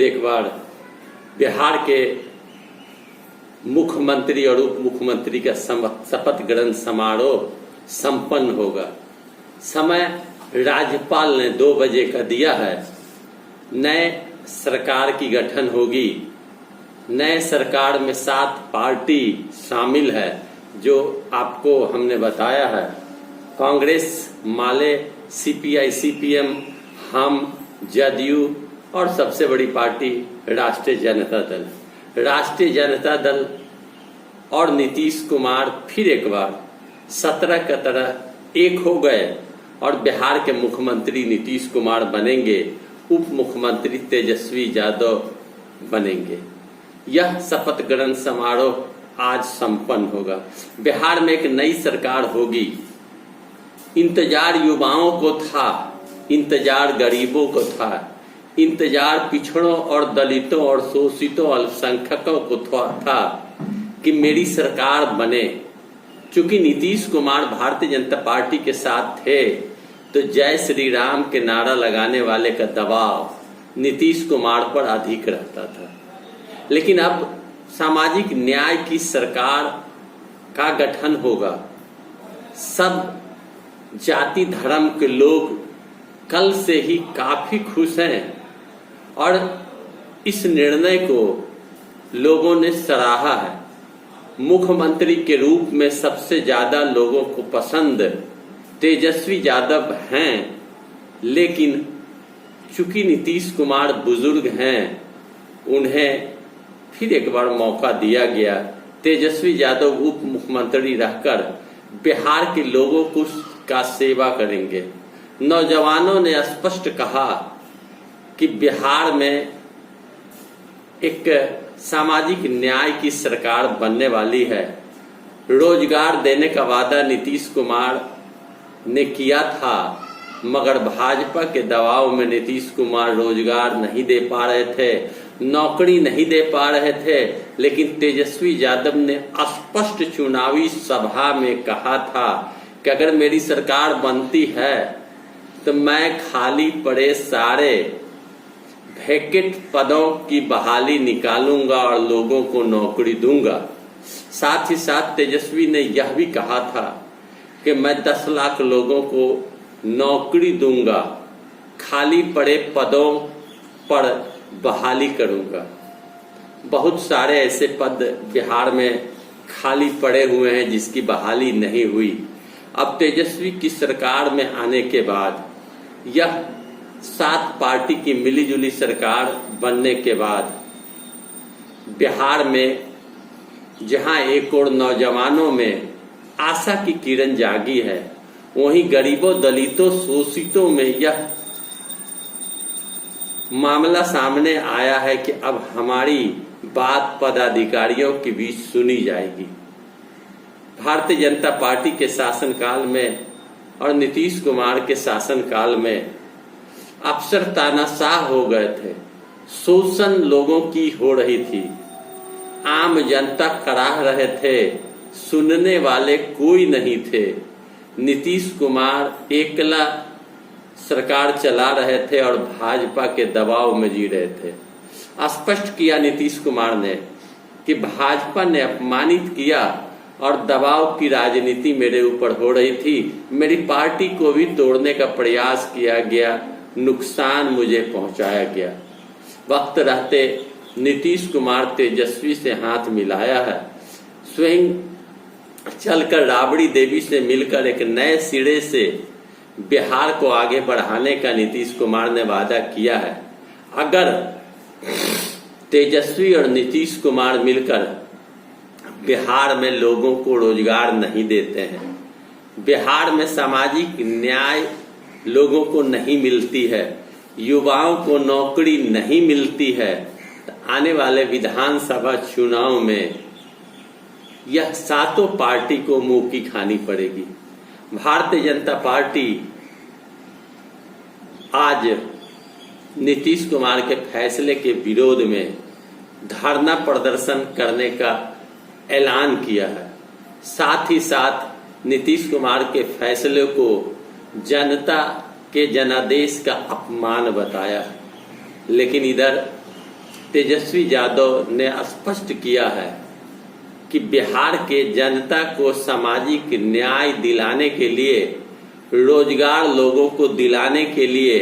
एक बार बिहार के मुख्यमंत्री और उप मुख्यमंत्री का शपथ ग्रहण समारोह संपन्न होगा। समय राज्यपाल ने 2 बजे का दिया है। नए सरकार की गठन होगी। नए सरकार में 7 पार्टी शामिल है जो आपको हमने बताया है। कांग्रेस, माले, सीपीआई, सीपीएम, हम, जदयू और सबसे बड़ी पार्टी राष्ट्रीय जनता दल। राष्ट्रीय जनता दल और नीतीश कुमार फिर एक बार 17 की तरह एक हो गए और बिहार के मुख्यमंत्री नीतीश कुमार बनेंगे, उप मुख्यमंत्री तेजस्वी यादव बनेंगे। यह शपथ ग्रहण समारोह आज संपन्न होगा। बिहार में एक नई सरकार होगी। इंतजार युवाओं को था, इंतजार गरीबों को था, इंतजार पिछड़ों और दलितों और शोषितों अल्पसंख्यकों को था कि मेरी सरकार बने। चूंकि नीतीश कुमार भारतीय जनता पार्टी के साथ थे तो जय श्री राम के नारा लगाने वाले का दबाव नीतीश कुमार पर अधिक रहता था। लेकिन अब सामाजिक न्याय की सरकार का गठन होगा। सब जाति धर्म के लोग कल से ही काफी खुश हैं और इस निर्णय को लोगों ने सराहा है। मुख्यमंत्री के रूप में सबसे ज्यादा लोगों को पसंद तेजस्वी यादव हैं, लेकिन चूंकि नीतीश कुमार बुजुर्ग हैं, उन्हें फिर एक बार मौका दिया गया। तेजस्वी यादव उप मुख्यमंत्री रहकर बिहार के लोगों का सेवा करेंगे। नौजवानों ने स्पष्ट कहा कि बिहार में एक सामाजिक न्याय की सरकार बनने वाली है। रोजगार देने का वादा नीतीश कुमार ने किया था, मगर भाजपा के दबाव में नीतीश कुमार रोजगार नहीं दे पा रहे थे, नौकरी नहीं दे पा रहे थे। लेकिन तेजस्वी यादव ने स्पष्ट चुनावी सभा में कहा था कि अगर मेरी सरकार बनती है तो मैं खाली पड़े सारे वैकेंट पदों की बहाली निकालूंगा और लोगों को नौकरी दूंगा। साथ ही साथ तेजस्वी ने यह भी कहा था कि मैं 10 लाख लोगों को नौकरी दूंगा, खाली पड़े पदों पर बहाली करूंगा। बहुत सारे ऐसे पद बिहार में खाली पड़े हुए हैं जिसकी बहाली नहीं हुई। अब तेजस्वी की सरकार में आने के बाद, यह 7 पार्टी की मिलीजुली सरकार बनने के बाद बिहार में जहां एक और नौजवानों में आशा की किरण जागी है, वहीं गरीबों, दलितों, शोषितों में यह मामला सामने आया है कि अब हमारी बात पदाधिकारियों के बीच सुनी जाएगी। भारतीय जनता पार्टी के शासनकाल में और नीतीश कुमार के शासनकाल में अफसर तानाशाह हो गए थे, शोषण लोगों की हो रही थी, आम जनता कराह रहे थे, सुनने वाले कोई नहीं थे। नीतीश कुमार एकला सरकार चला रहे थे और भाजपा के दबाव में जी रहे थे। स्पष्ट किया नीतीश कुमार ने कि भाजपा ने अपमानित किया और दबाव की राजनीति मेरे ऊपर हो रही थी, मेरी पार्टी को भी तोड़ने का प्रयास किया गया, नुकसान मुझे पहुंचाया गया। वक्त रहते नीतीश कुमार तेजस्वी से हाथ मिलाया है। स्वयं चलकर राबड़ी देवी से मिलकर एक नए सिरे से बिहार को आगे बढ़ाने का नीतीश कुमार ने वादा किया है। अगर तेजस्वी और नीतीश कुमार मिलकर बिहार में लोगों को रोजगार नहीं देते हैं, बिहार में सामाजिक न्याय लोगों को नहीं मिलती है, युवाओं को नौकरी नहीं मिलती है, तो आने वाले विधानसभा चुनाव में यह 7 पार्टी को मुंह की खानी पड़ेगी। भारतीय जनता पार्टी आज नीतीश कुमार के फैसले के विरोध में धरना प्रदर्शन करने का ऐलान किया है। साथ ही साथ नीतीश कुमार के फैसले को जनता के जनादेश का अपमान बताया। लेकिन इधर तेजस्वी यादव ने स्पष्ट किया है कि बिहार के जनता को सामाजिक न्याय दिलाने के लिए, रोजगार लोगों को दिलाने के लिए,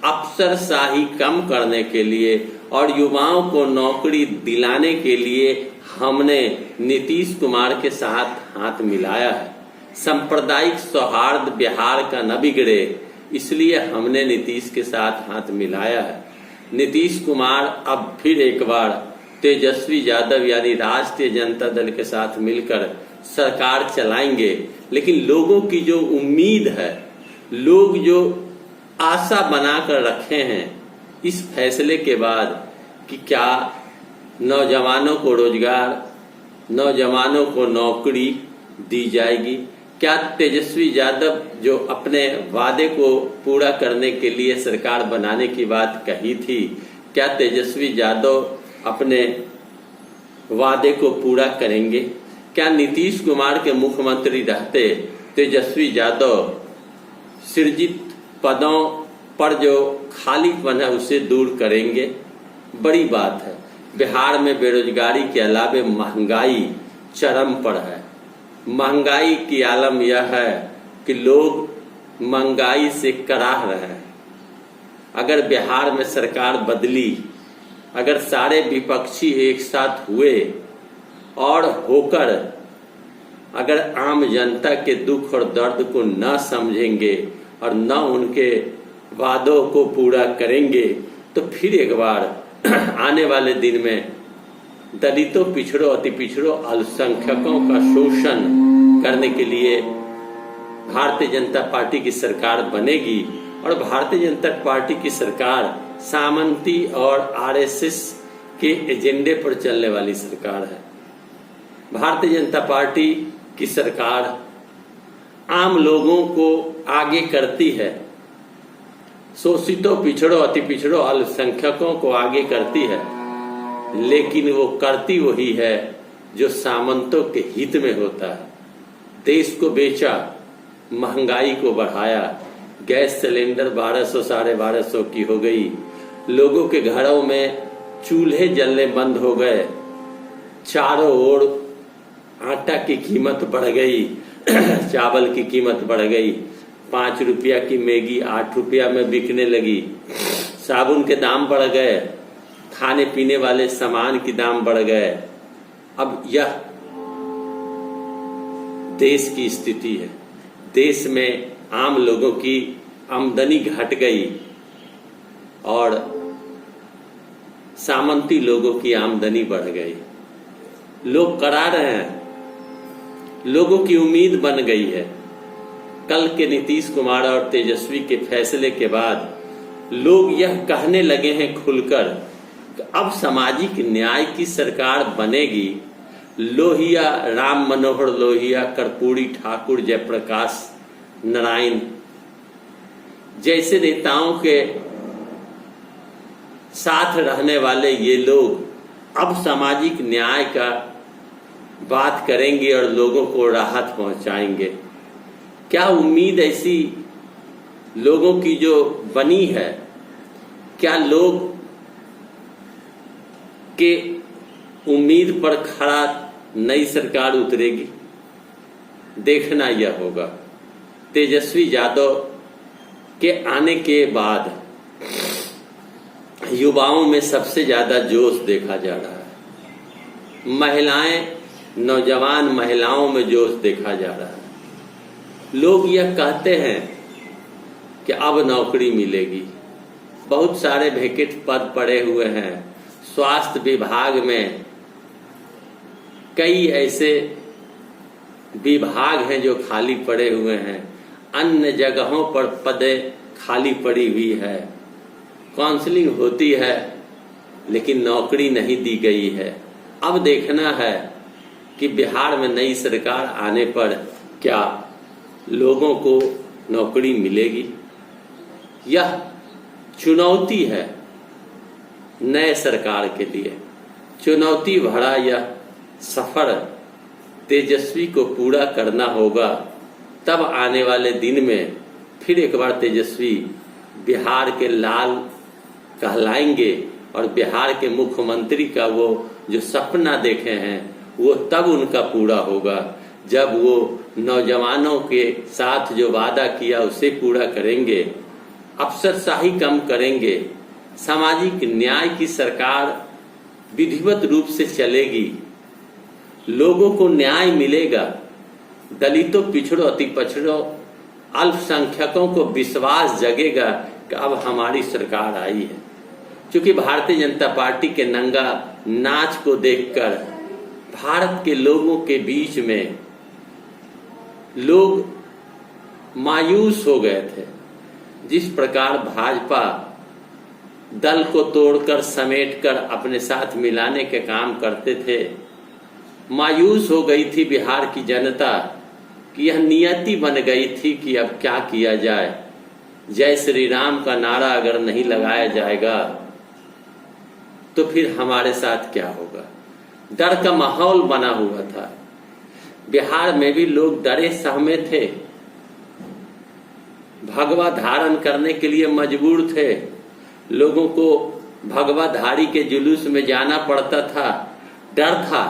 अफसरशाही कम करने के लिए और युवाओं को नौकरी दिलाने के लिए हमने नीतीश कुमार के साथ हाथ मिलाया है। सांप्रदायिक सौहार्द बिहार का न बिगड़े, इसलिए हमने नीतीश के साथ हाथ मिलाया है। नीतीश कुमार अब फिर एक बार तेजस्वी यादव यानी राष्ट्रीय जनता दल के साथ मिलकर सरकार चलाएंगे, लेकिन लोगों की जो उम्मीद है, लोग जो आशा बनाकर रखे हैं इस फैसले के बाद कि क्या नौजवानों को रोजगार, नौजवानों को नौकरी दी जाएगी, क्या तेजस्वी यादव जो अपने वादे को पूरा करने के लिए सरकार बनाने की बात कही थी, क्या तेजस्वी यादव अपने वादे को पूरा करेंगे? क्या नीतीश कुमार के मुख्यमंत्री रहते तेजस्वी यादव सृजित पदों पर जो खालीपन है उसे दूर करेंगे? बड़ी बात है। बिहार में बेरोजगारी के अलावे महंगाई चरम पर है। महंगाई की आलम यह है कि लोग महंगाई से कराह रहे हैं। अगर बिहार में सरकार बदली, अगर सारे विपक्षी एक साथ हुए और होकर अगर आम जनता के दुख और दर्द को न समझेंगे और न उनके वादों को पूरा करेंगे, तो फिर एक बार आने वाले दिन में दलितों, पिछड़ों, अति पिछड़ों, अल्पसंख्यकों का शोषण करने के लिए भारतीय जनता पार्टी की सरकार बनेगी। और भारतीय जनता पार्टी की सरकार सामंती और आरएसएस के एजेंडे पर चलने वाली सरकार है। भारतीय जनता पार्टी की सरकार आम लोगों को आगे करती है, शोषितों, पिछड़ों, अति पिछड़ों, अल्पसंख्यकों को आगे करती है, लेकिन वो करती वही है जो सामंतों के हित में होता है। देश को बेचा, महंगाई को बढ़ाया, गैस सिलेंडर 1200 साढ़े 1200 की हो गई, लोगों के घरों में चूल्हे जलने बंद हो गए, चारों ओर आटा की कीमत बढ़ गई, चावल की कीमत बढ़ गई, 5 रुपया की मैगी 8 रुपया में बिकने लगी, साबुन के दाम बढ़ गए, खाने पीने वाले सामान की दाम बढ़ गए। अब यह देश की स्थिति है। देश में आम लोगों की आमदनी घट गई और सामंती लोगों की आमदनी बढ़ गई। लोग करा रहे हैं, लोगों की उम्मीद बन गई है। कल के नीतीश कुमार और तेजस्वी के फैसले के बाद लोग यह कहने लगे हैं खुलकर कि अब सामाजिक न्याय की सरकार बनेगी। लोहिया, राम मनोहर लोहिया, कर्पूरी ठाकुर, जयप्रकाश नारायण जैसे नेताओं के साथ रहने वाले ये लोग अब सामाजिक न्याय का बात करेंगे और लोगों को राहत पहुंचाएंगे। क्या उम्मीद ऐसी लोगों की जो बनी है, क्या लोग के उम्मीद पर खरा नई सरकार उतरेगी? देखना यह होगा। तेजस्वी यादव के आने के बाद युवाओं में सबसे ज्यादा जोश देखा जा रहा है। महिलाएं, नौजवान महिलाओं में जोश देखा जा रहा है। लोग यह कहते हैं कि अब नौकरी मिलेगी। बहुत सारे वैकेंट पद पड़े हुए हैं। स्वास्थ्य विभाग में कई ऐसे विभाग हैं जो खाली पड़े हुए हैं। अन्य जगहों पर पदें खाली पड़ी हुई है। काउंसलिंग होती है लेकिन नौकरी नहीं दी गई है। अब देखना है कि बिहार में नई सरकार आने पर क्या लोगों को नौकरी मिलेगी। यह चुनौती है नए सरकार के लिए। चुनौती भरा यह सफर तेजस्वी को पूरा करना होगा। तब आने वाले दिन में फिर एक बार तेजस्वी बिहार के लाल कहलाएंगे और बिहार के मुख्यमंत्री का वो जो सपना देखे हैं वो तब उनका पूरा होगा जब वो नौजवानों के साथ जो वादा किया उसे पूरा करेंगे, अफसरशाही कम करेंगे, सामाजिक न्याय की सरकार विधिवत रूप से चलेगी, लोगों को न्याय मिलेगा, दलितों, पिछड़ों, अति पछड़ों, अल्पसंख्यकों को विश्वास जगेगा कि अब हमारी सरकार आई है। क्योंकि भारतीय जनता पार्टी के नंगा नाच को देखकर भारत के लोगों के बीच में लोग मायूस हो गए थे। जिस प्रकार भाजपा दल को तोड़कर समेटकर अपने साथ मिलाने के काम करते थे, मायूस हो गई थी बिहार की जनता कि यह नियति बन गई थी कि अब क्या किया जाए। जय श्री राम का नारा अगर नहीं लगाया जाएगा तो फिर हमारे साथ क्या होगा। डर का माहौल बना हुआ था। बिहार में भी लोग डरे सहमे थे, भगवा धारण करने के लिए मजबूर थे। लोगों को भगवाधारी के जुलूस में जाना पड़ता था, डर था।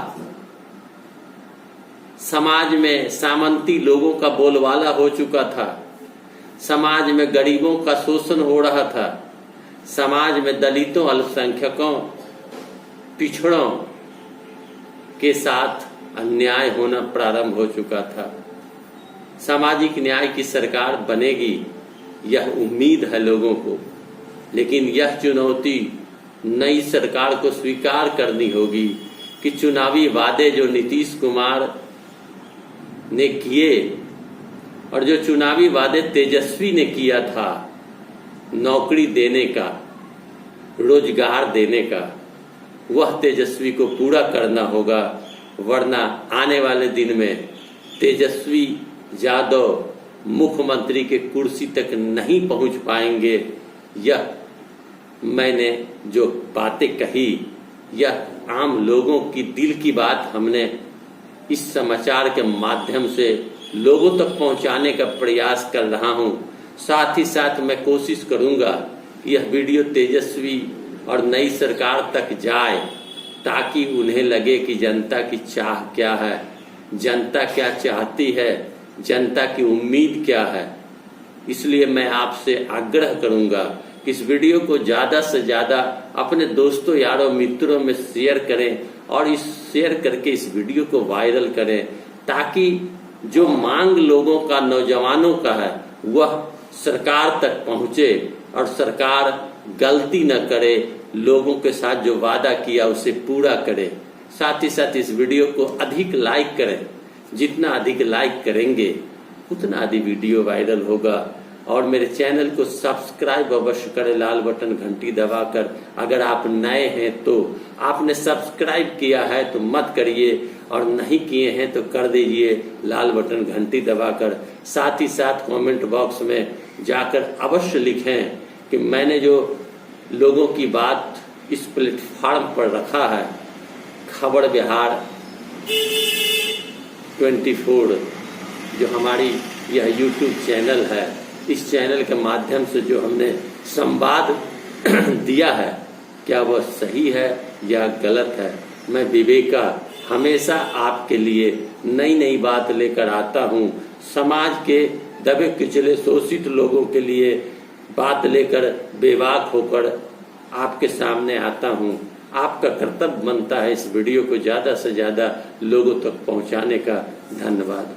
समाज में सामंती लोगों का बोलबाला हो चुका था। समाज में गरीबों का शोषण हो रहा था। समाज में दलितों, अल्पसंख्यकों, पिछड़ों के साथ अन्याय होना प्रारंभ हो चुका था। सामाजिक न्याय की सरकार बनेगी, यह उम्मीद है लोगों को, लेकिन यह चुनौती नई सरकार को स्वीकार करनी होगी कि चुनावी वादे जो नीतीश कुमार ने किए और जो चुनावी वादे तेजस्वी ने किया था, नौकरी देने का, रोजगार देने का, वह तेजस्वी को पूरा करना होगा। वरना आने वाले दिन में तेजस्वी यादव मुख्यमंत्री के कुर्सी तक नहीं पहुंच पाएंगे। यह मैंने जो बातें कही, यह आम लोगों की दिल की बात हमने इस समाचार के माध्यम से लोगों तक पहुंचाने का प्रयास कर रहा हूं। साथ ही साथ मैं कोशिश करूंगा कि यह वीडियो तेजस्वी और नई सरकार तक जाए, ताकि उन्हें लगे कि जनता की चाह क्या है, जनता क्या चाहती है, जनता की उम्मीद क्या है। इसलिए मैं आपसे आग्रह करूंगा कि इस वीडियो को ज्यादा से ज्यादा अपने दोस्तों, यारों, मित्रों में शेयर करें और इस शेयर करके इस वीडियो को वायरल करें, ताकि जो मांग लोगों का, नौजवानों का है, वह सरकार तक पहुंचे और सरकार गलती न करे, लोगों के साथ जो वादा किया उसे पूरा करे। साथ ही साथ इस वीडियो को अधिक लाइक करें। जितना अधिक लाइक करेंगे उतना अधिक वीडियो वायरल होगा। और मेरे चैनल को सब्सक्राइब अवश्य करें, लाल बटन घंटी दबाकर। अगर आप नए हैं तो, आपने सब्सक्राइब किया है तो मत करिए, और नहीं किए हैं तो कर दीजिए लाल बटन घंटी दबाकर। साथ ही साथ कमेंट बॉक्स में जाकर अवश्य लिखें कि मैंने जो लोगों की बात इस प्लेटफॉर्म पर रखा है, खबर बिहार 24 जो हमारी यह यूट्यूब चैनल है, इस चैनल के माध्यम से जो हमने संवाद दिया है, क्या वह सही है या गलत है। मैं विवेका हमेशा आपके लिए नई नई बात लेकर आता हूँ। समाज के दबे कुचले शोषित लोगों के लिए बात लेकर बेबाक होकर आपके सामने आता हूँ। आपका कर्तव्य बनता है इस वीडियो को ज्यादा से ज्यादा लोगों तक पहुँचाने का। धन्यवाद।